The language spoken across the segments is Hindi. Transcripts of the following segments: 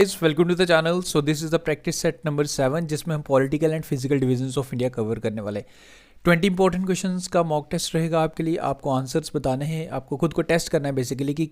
Welcome to the channel. So this is the practice set number 7 जिसमें हम political and physical divisions of India cover करने वाले 20 इंपॉर्टेंट क्वेश्चंस का मॉक टेस्ट रहेगा आपके लिए। आपको आंसर्स बताने हैं, आपको खुद को टेस्ट करना है बेसिकली कि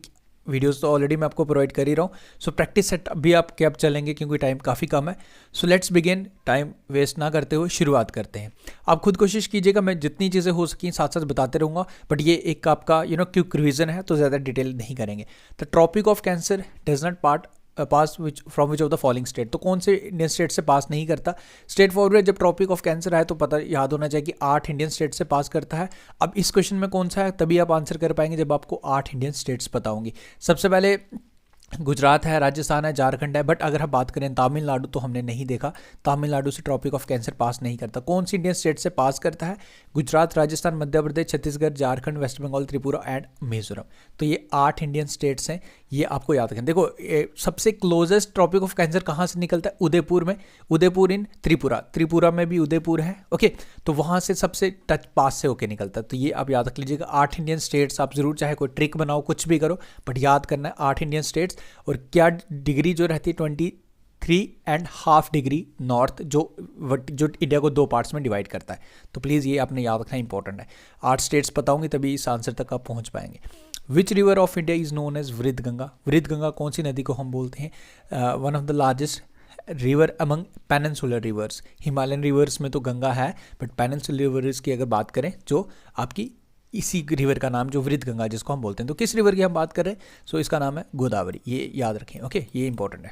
वीडियोस तो ऑलरेडी मैं आपको प्रोवाइड कर ही रहा हूँ। सो प्रैक्टिस सेट भी आपके अब चलेंगे क्योंकि टाइम काफ़ी कम है। So let's begin, time waste ना करते हुए शुरुआत करते हैं। आप खुद कोशिश कीजिएगा, मैं जितनी चीज़ें हो सकें साथ साथ बताते रहूँगा, बट ये एक आपका क्विक रिवीजन है तो ज़्यादा डिटेल नहीं करेंगे। The tropic of cancer does not pass from which of the following state. तो कौन से इंडियन स्टेट से पास नहीं करता? स्टेट फॉरवर्ड जब टॉपिक ऑफ कैंसर आए तो पता याद होना चाहिए कि 8 इंडियन स्टेट से पास करता है। अब इस क्वेश्चन में कौन सा है तभी आप आंसर कर पाएंगे जब आपको 8 इंडियन स्टेट्स पता होंगी। सबसे पहले गुजरात है, राजस्थान है, झारखंड है, बट अगर हम बात करें तमिलनाडु तो हमने नहीं देखा। तमिलनाडु से ट्रॉपिक ऑफ कैंसर पास नहीं करता। कौन सी इंडियन स्टेट से पास करता है? Gujarat, Rajasthan, Madhya Pradesh, Chhattisgarh, Jharkhand, waste Bengal, Tripura and Mizoram. तो ये 8 इंडियन स्टेट्स हैं, ये आपको याद रखें। देखो सबसे क्लोजेस्ट ट्रॉपिक ऑफ कैंसर कहाँ से निकलता है? उदयपुर में, उदयपुर इन त्रिपुरा में भी उदयपुर है। ओके, तो वहाँ से सबसे टच पास से होके निकलता है। तो ये आप याद रख लीजिएगा। 8 इंडियन स्टेट्स, आप जरूर चाहे कोई ट्रिक बनाओ कुछ भी करो बट याद करना है 8 इंडियन स्टेट्स। और क्या डिग्री जो रहती है 23.5 डिग्री नॉर्थ, जो इंडिया को 2 पार्ट्स में डिवाइड करता है। तो प्लीज़ ये आपने याद रखना इंपॉर्टेंट है। 8 स्टेट्स पता होंगे तभी इस आंसर तक आप पहुंच पाएंगे। Which river of India is known as वृद्ध गंगा? वृद्ध गंगा कौन सी नदी को हम बोलते हैं? One of the largest river among peninsular reverse. Himalayan reverse में तो गंगा है, बट पेनिनसुलर रिवर्स की अगर बात करें जो आपकी इसी रिवर का नाम जो वृद्ध गंगा जिसको हम बोलते हैं, तो किस रिवर की हम बात कर रहे हैं? सो इसका नाम है गोदावरी। ये याद रखें। ओके, ये इंपॉर्टेंट है।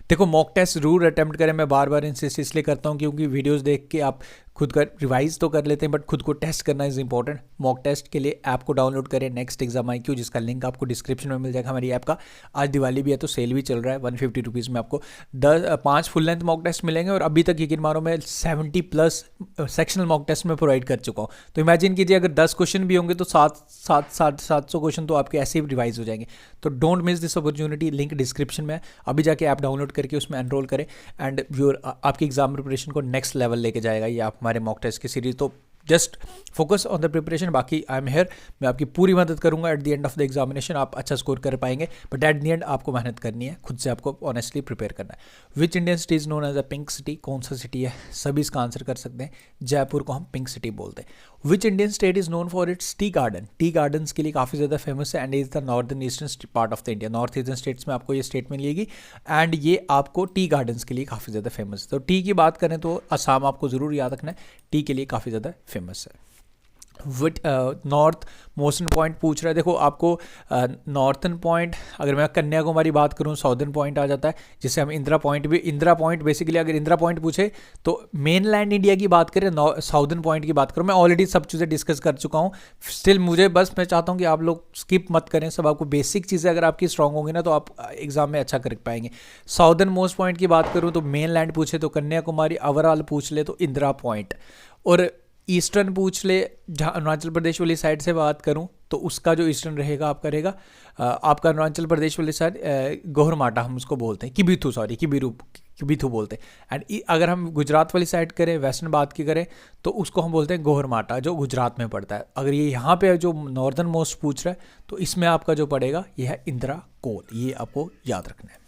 देखो मॉक टेस्ट जरूर अटेम्प्ट करें। मैं बार बार इंसिस्ट इसलिए करता हूँ क्योंकि वीडियोस देख के आप खुद का रिवाइज तो कर लेते हैं बट खुद को टेस्ट करना इज़ इंपॉर्टेंट। मॉक टेस्ट के लिए ऐप को डाउनलोड करें, नेक्स्ट एग्जाम IQ, जिसका लिंक आपको डिस्क्रिप्शन में मिल जाएगा हमारी ऐप का। आज दिवाली भी है तो सेल भी चल रहा है। 150 रुपीज़ में आपको 5 फुल लेंथ मॉक टेस्ट मिलेंगे। और अभी तक यकीन मारो मैं 70+ सेक्शनल मॉक टेस्ट में प्रोवाइड कर चुका हूँ। तो इमेजिन कीजिए अगर 10 क्वेश्चन भी होंगे तो 700 क्वेश्चन तो आपके ऐसे ही रिवाइज हो जाएंगे। तो don't miss this opportunity. Link description में है। अभी जाके ऐप डाउनलोड करके उसमें एनरोल करें एंड आपकी एग्जाम प्रिपरेशन को नेक्स्ट लेवल लेके जाएगा ये आप हमारे मॉक टेस्ट की सीरीज। तो just focus on the preparation. बाकी आई एम हेयर, मैं आपकी पूरी मदद करूंगा। At the end of the examination आप अच्छा स्कोर कर पाएंगे, बट एट द एंड आपको मेहनत करनी है, खुद से आपको ऑनेस्टली प्रिपेयर करना है। Which Indian city is known as a pink city? कौन सा सिटी है? सभी इसका आंसर कर सकते हैं। जयपुर को हम पिंक सिटी बोलते हैं। Which Indian state is known for its tea garden? Tea gardens के लिए काफ़ी ज़्यादा फेमस है and is the northern eastern part of the India. North eastern states में आपको ये स्टेट मिलेगी एंड ये आपको टी गार्डन्स के लिए काफ़ी ज़्यादा फेमस है। तो टी की बात करें तो असम आपको ज़रूर याद रखना है, टी के लिए काफ़ी ज़्यादा फेमस है। विट नॉर्थ मोस्टर्न पॉइंट पूछ रहा है। देखो आपको नॉर्थर्न पॉइंट, अगर मैं कन्याकुमारी बात करूँ साउदर्न पॉइंट आ जाता है, जिसे हम इंदिरा पॉइंट बेसिकली अगर इंदिरा पॉइंट पूछे तो मेन लैंड इंडिया की बात करें, साउदर्न पॉइंट की बात करूँ। मैं ऑलरेडी सब चीज़ें डिस्कस कर चुका हूँ। स्टिल मुझे बस मैं चाहता हूँ कि आप लोग स्किप मत करें। सब आपको बेसिक चीज़ें अगर आपकी स्ट्रॉन्ग होंगी ना तो आप एग्जाम में अच्छा कर पाएंगे। साउदर्न मोस्ट पॉइंट की बात करूँ तो मेन लैंड पूछे तो कन्याकुमारी, ओवरऑल पूछ ले तो इंदिरा पॉइंट, और ईस्टर्न पूछ ले जहाँ अरुणाचल प्रदेश वाली साइड से बात करूं तो उसका जो ईस्टर्न रहेगा आपका रहेगा आपका अरुणाचल प्रदेश वाली साइड गोहरमाटा हम उसको बोलते हैं, किबिथू बोलते हैं। एंड अगर हम गुजरात वाली साइड करें, वेस्टर्न बात की करें तो उसको हम बोलते हैं गोहरमाटा, जो गुजरात में पड़ता है। अगर ये यहाँ पे जो नॉर्दर्न मोस्ट पूछ रहा है तो इसमें आपका जो पड़ेगा ये है इंदिरा कोल। ये आपको याद रखना है।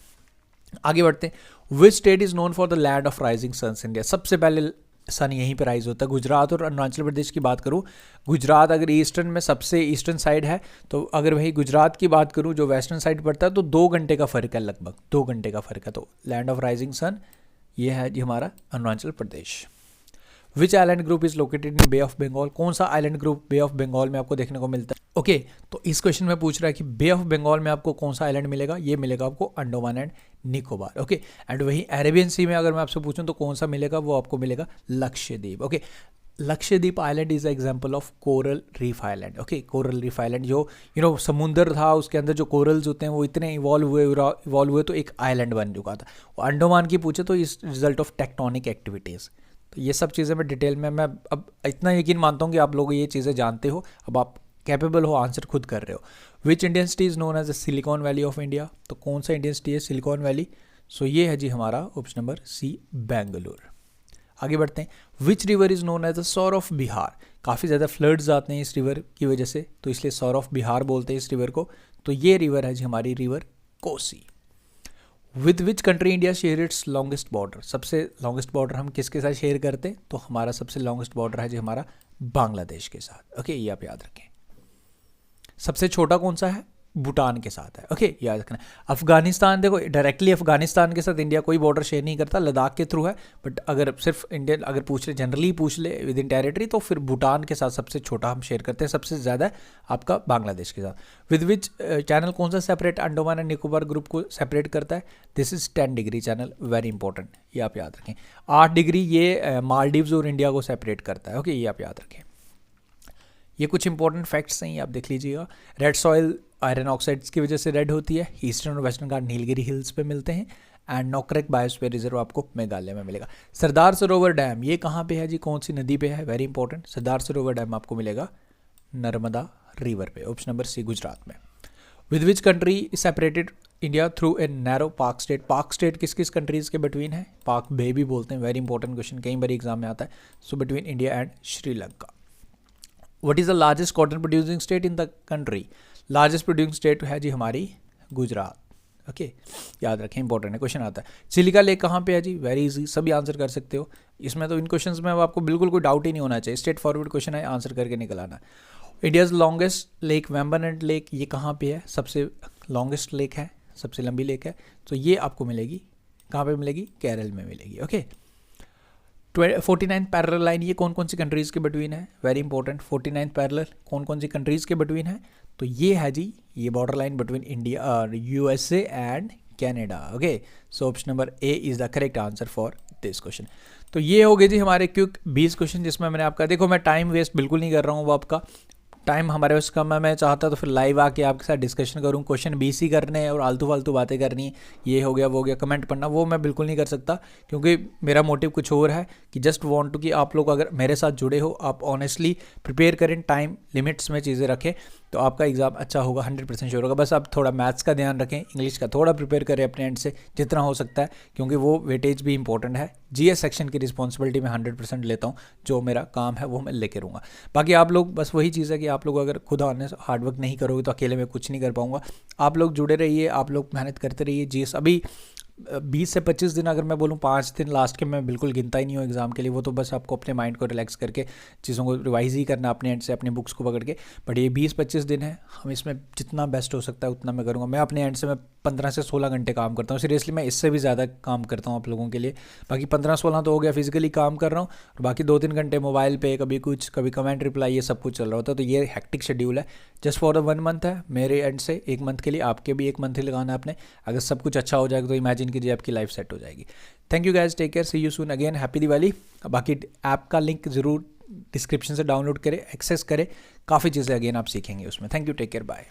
आगे बढ़ते हैं। Which state is known for the land of rising suns India? सबसे पहले सन यहीं पर राइज होता है। गुजरात और अरुणाचल प्रदेश की बात करूँ, गुजरात अगर ईस्टर्न में सबसे ईस्टर्न साइड है तो अगर वही गुजरात की बात करूँ जो वेस्टर्न साइड पड़ता है तो 2 घंटे का फ़र्क है, लगभग 2 घंटे का फ़र्क है। तो लैंड ऑफ राइजिंग सन ये है जी हमारा Arunachal Pradesh. Which island group is located in bay of Bengal? कौन सा island group bay of Bengal में आपको देखने को मिलता है? ओके, तो इस क्वेश्चन में पूछ रहा है कि बे ऑफ बंगाल में आपको कौन सा आइलैंड मिलेगा? ये मिलेगा आपको Andaman and Nicobar. Okay, and वही अरेबियन सी में अगर मैं आपसे पूछूं तो कौन सा मिलेगा? वो आपको मिलेगा Lakshadweep. Okay, Lakshadweep island is example of coral reef island. Okay, coral reef island जो समुंदर था उसके अंदर जो कोरल्स होते हैं वो इतने इवॉल्व हुए तो एक आइलैंड बन चुका था। अंडमान की पूछे तो इस रिजल्ट ऑफ टेक्टोनिक एक्टिविटीज़। तो ये सब चीज़ें मैं डिटेल में, मैं अब इतना यकीन मानता हूँ कि आप लोग ये चीज़ें जानते हो, अब आप कैपेबल हो, आंसर खुद कर रहे हो। Which Indian city is known as the Silicon Valley of India? तो कौन सा इंडियन सिटी है सिलिकॉन वैली? सो ये है जी हमारा ऑप्शन नंबर सी, बेंगलुरु। आगे बढ़ते हैं। Which river is known as the sorrow of Bihar? काफ़ी ज़्यादा फ्लड्स आते हैं इस रिवर की वजह से, तो इसलिए सौर ऑफ बिहार बोलते हैं इस रिवर को। तो ये रिवर है जी हमारी river Kosi. With which country India share its longest border, सबसे लॉन्गेस्ट बॉर्डर हम किसके साथ शेयर करते हैं, तो हमारा सबसे लॉन्गेस्ट बॉर्डर है जी हमारा बांग्लादेश के साथ। ओके, ये आप याद रखें। सबसे छोटा कौन सा है, भूटान के साथ है। ओके, याद रखना। अफगानिस्तान, देखो डायरेक्टली अफगानिस्तान के साथ इंडिया कोई बॉर्डर शेयर नहीं करता, लद्दाख के थ्रू है, बट अगर सिर्फ इंडियन अगर पूछ ले, जनरली पूछ ले विद इन टेरिटरी, तो फिर भूटान के साथ सबसे छोटा हम शेयर करते हैं, सबसे ज़्यादा आपका बांग्लादेश के साथ। विद विच चैनल कौन सा separate Andaman and Nicobar group को सेपरेट करता है, this is 10 degree channel, very important, ये आप याद रखें। 8 डिग्री ये मालदीव्स और इंडिया को सेपरेट करता है। ओके, ये आप याद रखें। ये कुछ इंपॉर्टेंट फैक्ट्स हैं, आप देख लीजिएगा। रेड सॉइल आयरन ऑक्साइड्स की वजह से रेड होती है, ईस्टर्न और वेस्टर्न घाट नीलगिरी हिल्स पे मिलते हैं, एंड नोकरेक बायोस्फीयर रिजर्व आपको मेघालय में मिलेगा। सरदार सरोवर डैम ये कहाँ पे है जी, कौन सी नदी पे है, very important. Sardar Sarovar dam आपको मिलेगा नर्मदा रिवर पे, ऑप्शन नंबर सी गुजरात में। With which country is separated India through a narrow पाक स्टेट, पाक स्टेट किस किस कंट्रीज़ के बिटवीन है, पाक बे भी बोलते हैं, वेरी इंपॉर्टेंट क्वेश्चन, कई बार एग्जाम में आता है। So between India and Sri Lanka. What is the largest cotton producing state in the country, largest producing state है जी हमारी गुजरात। ओके, याद रखें, इंपॉर्टेंट है, क्वेश्चन आता है। चिलिका लेक कहाँ पे है जी, वेरी इजी, सभी आंसर कर सकते हो इसमें, तो इन क्वेश्चंस में अब आपको बिल्कुल कोई डाउट ही नहीं होना चाहिए, स्ट्रेट फॉरवर्ड क्वेश्चन है, आंसर करके निकल आना। India's longest lake Vembanad lake ये कहाँ पे है, सबसे लॉन्गेस्ट लेक है, सबसे लंबी लेक है, तो ये आपको मिलेगी कहाँ पे मिलेगी, केरल में मिलेगी। ओके, 49 पैरेलल लाइन ये कौन कौन सी कंट्रीज़ के बिटवीन है, वेरी इंपॉर्टेंट। 49 पैरेलल कौन कौन सी कंट्रीज़ के बिटवीन है, तो ये है जी ये border line between India USA and Canada. Okay, so option number A is the correct answer for this question. तो ये हो गए जी हमारे क्विक 20 क्वेश्चन, जिसमें मैंने आपका, देखो मैं टाइम वेस्ट बिल्कुल नहीं कर रहा हूँ, वो आपका टाइम हमारे पास कम है, मैं चाहता तो फिर लाइव आके आपके साथ डिस्कशन करूँ, क्वेश्चन 20 ही करने हैं और आलतू फालतू बातें करनी है, ये हो गया वो हो गया, कमेंट पढ़ना, वो मैं बिल्कुल नहीं कर सकता, क्योंकि मेरा मोटिव कुछ और है कि जस्ट वांट टू कि आप लोग अगर मेरे साथ जुड़े हो, आप ऑनेस्टली प्रिपेयर करें, टाइम लिमिट्स में चीज़ें रखें, तो आपका एग्ज़ाम अच्छा होगा, 100% श्योर होगा। बस आप थोड़ा मैथ्स का ध्यान रखें, इंग्लिश का थोड़ा प्रिपेयर करें अपने एंड से जितना हो सकता है, क्योंकि वो वेटेज भी इंपॉर्टेंट है। GS सेक्शन की रिस्पॉन्सिबिलिटी मैं 100% लेता हूँ, जो मेरा काम है वो मैं लेके रहूँगा। बाकी आप लोग, बस वही चीज़ है कि आप लोग अगर खुद हार्डवर्क नहीं करोगे तो अकेले में कुछ नहीं कर पाऊँगा। आप लोग जुड़े रहिए, आप लोग मेहनत करते रहिए। GS अभी 20 से 25 दिन, अगर मैं बोलूँ 5 दिन लास्ट के मैं बिल्कुल गिनता ही नहीं हूँ एग्जाम के लिए, वो तो बस आपको अपने माइंड को रिलैक्स करके चीज़ों को रिवाइज ही करना अपने एंड से, अपने बुक्स को पकड़ के। बट ये 20-25 दिन है, हम इसमें जितना बेस्ट हो सकता है उतना मैं करूँगा। मैं अपने एंड से मैं 15 से 16 घंटे काम करता हूँ, सीरियसली मैं इससे भी ज़्यादा काम करता हूँ आप लोगों के लिए। बाकी 15-16 तो हो गया फिजिकली काम कर रहा हूँ, और बाकी 2-3 घंटे मोबाइल पे, कभी कुछ, कभी कमेंट रिप्लाई, ये सब कुछ चल रहा होता है। तो ये हैक्टिक शेड्यूल है, जस्ट फॉर 1 मंथ है मेरे एंड से, 1 मंथ के लिए, आपके भी 1 मंथ ही लगाना है आपने। अगर सब कुछ अच्छा हो जाएगा तो इमेजिन कीजिए आपकी लाइफ सेट हो जाएगी। Thank you guys, take care, see you soon again, happy Diwali. बाकी ऐप का लिंक ज़रूर डिस्क्रिप्शन से डाउनलोड करें, एक्सेस करें, काफ़ी चीज़ें अगेन आप सीखेंगे उसमें। Thank you, take care, bye.